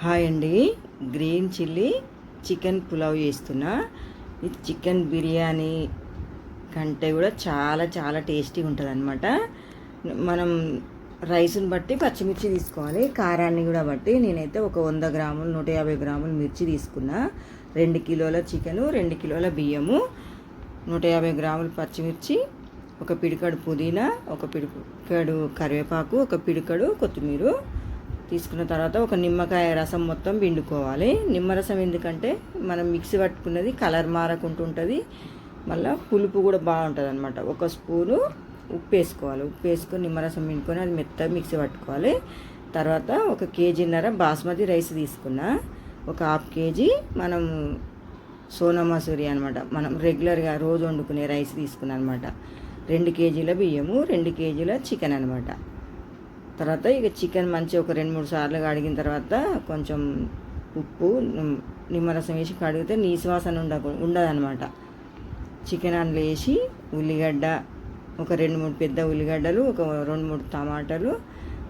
Hi అండి. Green chilli chicken pulao చేస్తున్నా. ఇది చికెన్ బిర్యానీ కంటే కూడా చాలా చాలా టేస్టీగా ఉంటుంది అనమాట. మనం రైస్ని బట్టి పచ్చిమిర్చి తీసుకోవాలి, కారాన్ని కూడా బట్టి. నేనైతే ఒక 100 గ్రాములు 150 గ్రాములు మిర్చి తీసుకున్నా. 2 కిలోల చికెను, 2 కిలోల బియ్యము, 150 గ్రాములు పచ్చిమిర్చి, ఒక పిడికడు పుదీనా, ఒక పిడికడు కరివేపాకు, ఒక పిడికడు కొత్తిమీర తీసుకున్న తర్వాత ఒక నిమ్మకాయ రసం మొత్తం పిండుకోవాలి. నిమ్మరసం ఎందుకంటే మనం మిక్సీ పట్టుకున్నది కలర్ మారకుంటుంటుంది, మళ్ళీ పులుపు కూడా బాగుంటుంది అనమాట. ఒక స్పూను ఉప్పు వేసుకోవాలి. ఉప్పు వేసుకొని నిమ్మరసం పిండుకొని అది మెత్తగా మిక్సీ పట్టుకోవాలి. తర్వాత 1 కేజీన్నర బాస్మతి రైస్ తీసుకున్నా. ఒక 1/2 కేజీ మనం సోనా మసూరి అనమాట, మనం రెగ్యులర్గా రోజు వండుకునే రైస్ తీసుకున్నా అనమాట. 2 కేజీల బియ్యము, 2 కేజీల చికెన్ అనమాట. తర్వాత ఇక చికెన్ మంచి ఒక 2-3 సార్లు కడిగిన తర్వాత కొంచెం ఉప్పు నిమ్మరసం వేసి కడిగితే నీసువాసన ఉండదన్నమాట. చికెన్ అందులో వేసి ఉల్లిగడ్డ, ఒక 2-3 పెద్ద ఉల్లిగడ్డలు, ఒక 2-3 టమాటాలు,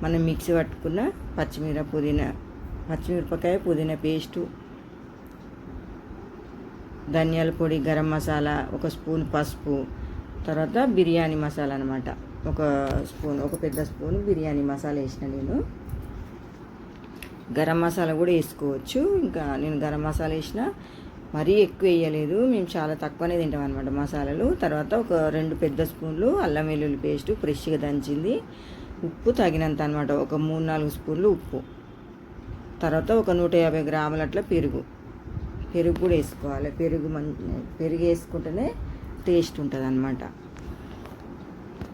మనం మిక్సీ పట్టుకున్న పచ్చిమిరపకాయ పుదీనా పేస్టు, ధనియాల పొడి, గరం మసాలా, 1 స్పూన్ పసుపు, తర్వాత బిర్యానీ మసాలా అనమాట. ఒక పెద్ద స్పూన్ బిర్యానీ మసాలా వేసిన నేను. గరం మసాలా కూడా వేసుకోవచ్చు. ఇంకా నేను గరం మసాలా వేసిన, మరీ ఎక్కువ వేయలేదు, మేము చాలా తక్కువనే తింటాం అనమాట మసాలాలు. తర్వాత ఒక 2 పెద్ద స్పూన్లు అల్లం వెల్లుల్లి పేస్టు ఫ్రెష్గా దంచింది, ఉప్పు తగినంత అనమాట, ఒక 3-4 స్పూన్లు ఉప్పు. తర్వాత ఒక 150 గ్రాముల అట్లా పెరుగు కూడా వేసుకోవాలి. పెరుగు వేసుకుంటేనే టేస్ట్ ఉంటుంది అనమాట.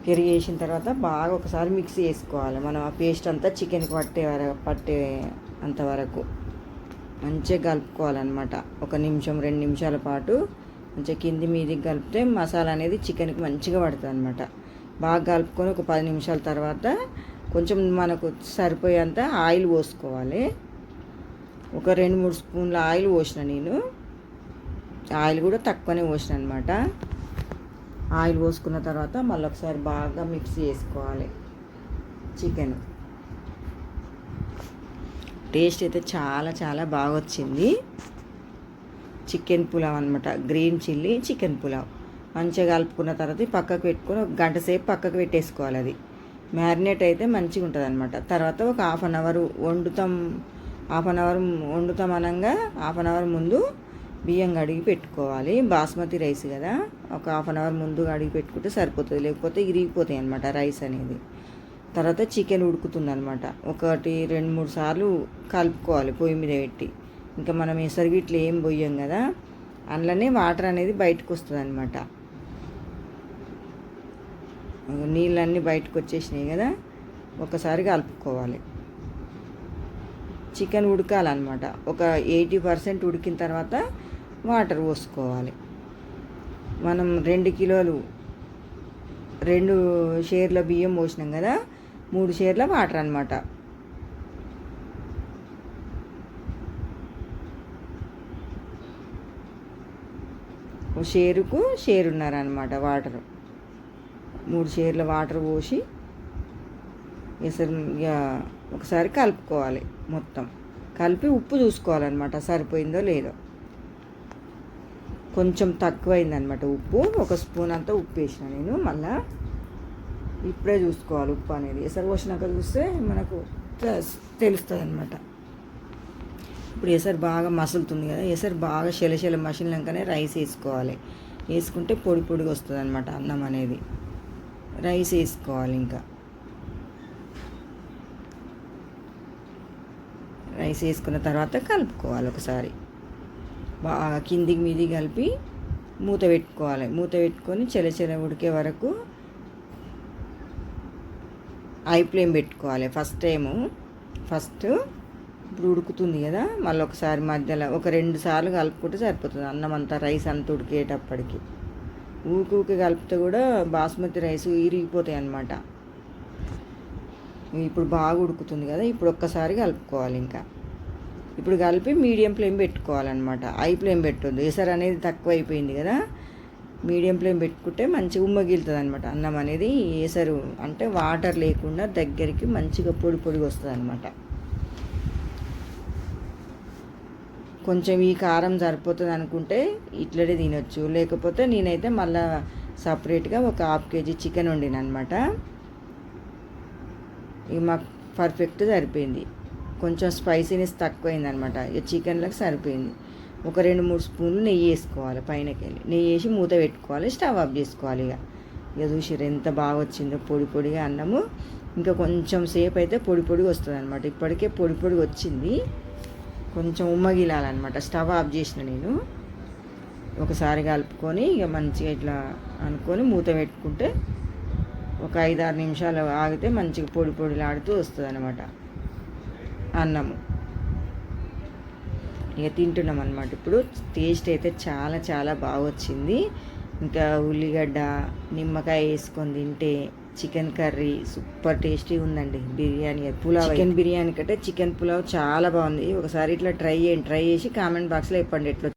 పెరుగు వేసిన తర్వాత బాగా ఒకసారి మిక్స్ చేసుకోవాలి. మనం ఆ పేస్ట్ అంతా చికెన్కి పట్టే అంతవరకు మంచిగా కలుపుకోవాలన్నమాట. 1 నిమిషం 2 నిమిషాల పాటు మంచిగా కింది మీదికి కలిపితే మసాలా అనేది చికెన్కి మంచిగా పడుతుంది అనమాట. బాగా కలుపుకొని ఒక 10 నిమిషాల తర్వాత కొంచెం మనకు సరిపోయేంత ఆయిల్ పోసుకోవాలి. ఒక 2-3 స్పూన్ల ఆయిల్ పోసిన నేను. ఆయిల్ కూడా తక్కువనే పోసిన అనమాట. ఆయిల్ పోసుకున్న తర్వాత మళ్ళీ ఒకసారి బాగా మిక్స్ చేసుకోవాలి. చికెన్ టేస్ట్ అయితే చాలా చాలా బాగా వచ్చింది. చికెన్ పులావ్ అనమాట, గ్రీన్ చిల్లీ చికెన్ పులావ్. మంచిగా కలుపుకున్న తర్వాత పక్కకు పెట్టుకొని 1 గంట సేపు పక్కకు పెట్టేసుకోవాలి. అది మ్యారినేట్ అయితే మంచిగా ఉంటుంది అనమాట. తర్వాత ఒక హాఫ్ అన్ అవర్ వండుతాం అనగా హాఫ్ అన్ అవర్ ముందు బియ్యం కడిగి పెట్టుకోవాలి. బాస్మతి రైస్ కదా, ఒక హాఫ్ అన్ అవర్ ముందు కడిగి పెట్టుకుంటే సరిపోతుంది, లేకపోతే ఇరిగిపోతాయి అనమాట రైస్ అనేది. తర్వాత చికెన్ ఉడుకుతుంది అనమాట. 1-2-3 సార్లు కలుపుకోవాలి పొయ్యి మీద పెట్టి. ఇంకా మనం ఎసరు ఇట్లా ఏం పోయాం కదా, అందులోనే వాటర్ అనేది బయటకు వస్తుంది అనమాట. నీళ్ళన్నీ బయటకు వచ్చేసినాయి కదా, ఒకసారి కలుపుకోవాలి. చికెన్ ఉడకాలన్నమాట. ఒక 80% ఉడికిన తర్వాత వాటర్ పోసుకోవాలి. మనం 2 కిలోలు 2 షేర్ల బియ్యం పోసినాం కదా, 3 షేర్ల వాటర్ అనమాట. షేరుకు షేరున్నరనమాట వాటర్. 3 షేర్ల వాటర్ పోసి ఒకసారి కలుపుకోవాలి. మొత్తం కలిపి ఉప్పు చూసుకోవాలన్నమాట, సరిపోయిందో లేదో. కొంచెం తక్కువైందనమాట ఉప్పు, 1 స్పూన్ అంతా ఉప్పు వేసిన నేను. మళ్ళా ఇప్పుడే చూసుకోవాలి ఉప్పు అనేది. ఎసరు పోసినాక చూస్తే మనకు తెలుస్తుంది అనమాట. ఇప్పుడు ఎసరు బాగా మసులుతుంది కదా, ఎసరు బాగా శెల మసిలినాకనే రైస్ వేసుకోవాలి. వేసుకుంటే పొడి పొడిగా వస్తుంది అనమాట అన్నం అనేది. రైస్ వేసుకోవాలి. ఇంకా రైస్ వేసుకున్న తర్వాత కలుపుకోవాలి. ఒకసారి బాగా కిందికి మీదికి కలిపి మూత పెట్టుకోవాలి. మూత పెట్టుకొని చెల ఉడికే వరకు హై ఫ్లేమ్ పెట్టుకోవాలి. ఇప్పుడు ఉడుకుతుంది కదా, మళ్ళీ ఒకసారి మధ్యలో ఒక 2 సార్లు కలుపుకుంటే సరిపోతుంది అన్నం అంతా, రైస్ అంతా ఉడికేటప్పటికి. ఊరికి కలిపితే కూడా బాస్మతి రైస్ ఇరిగిపోతాయి అన్నమాట. ఇప్పుడు బాగా ఉడుకుతుంది కదా, ఇప్పుడు ఒక్కసారి కలుపుకోవాలి. ఇంకా ఇప్పుడు కలిపి మీడియం ఫ్లేమ్ పెట్టుకోవాలన్నమాట. హై ఫ్లేమ్ పెట్టొద్దు, ఎసరు అనేది తక్కువ అయిపోయింది కదా. మీడియం ఫ్లేమ్ పెట్టుకుంటే మంచిగా ఉమ్మగిలుతుంది అనమాట అన్నం అనేది. ఎసరు అంటే వాటర్ లేకుండా దగ్గరికి మంచిగా పొడి పొడిగా వస్తుంది అనమాట. కొంచెం ఈ కారం సరిపోతుంది అనుకుంటే ఇట్లనే తినొచ్చు, లేకపోతే నేనైతే మళ్ళీ సపరేట్గా ఒక 1/2 kg చికెన్ వండిన అనమాట. ఇక మాకు పర్ఫెక్ట్ సరిపోయింది. కొంచెం స్పైసీనెస్ తక్కువైంది అనమాట, ఇక చికెన్లకు సరిపోయింది. ఒక 2-3 స్పూన్లు నెయ్యి వేసుకోవాలి, పైనకి వెళ్ళి నెయ్యి వేసి మూత పెట్టుకోవాలి, స్టవ్ ఆఫ్ చేసుకోవాలి. ఇక చూసిర్రు ఎంత బాగా వచ్చిందో పొడి పొడిగా అన్నము. ఇంకా కొంచెం సేపు అయితే పొడి పొడిగా వస్తుంది అనమాట. ఇప్పటికే పొడి పొడిగా వచ్చింది, కొంచెం ఉమ్మగిలాలన్నమాట. స్టవ్ ఆఫ్ చేసిన నేను, ఒకసారి కలుపుకొని ఇక మంచిగా ఇట్లా అనుకొని మూత పెట్టుకుంటే ఒక 5-6 నిమిషాలు ఆగితే మంచిగా పొడి పొడిలాడుతూ వస్తుంది అనమాట అన్నము. ఇక తింటున్నాం అనమాట. ఇప్పుడు టేస్ట్ అయితే చాలా చాలా బాగా వచ్చింది. ఇంకా ఉల్లిగడ్డ నిమ్మకాయ వేసుకొని తింటే చికెన్ కర్రీ సూపర్ టేస్టీ ఉందండి. బిర్యానీ పులావ్, చికెన్ బిర్యానీ కంటే చికెన్ పులావ్ చాలా బాగుంది. ఒకసారి ఇట్లా ట్రై చేయండి, ట్రై చేసి కామెంట్ బాక్స్లో చెప్పండి ఎట్లా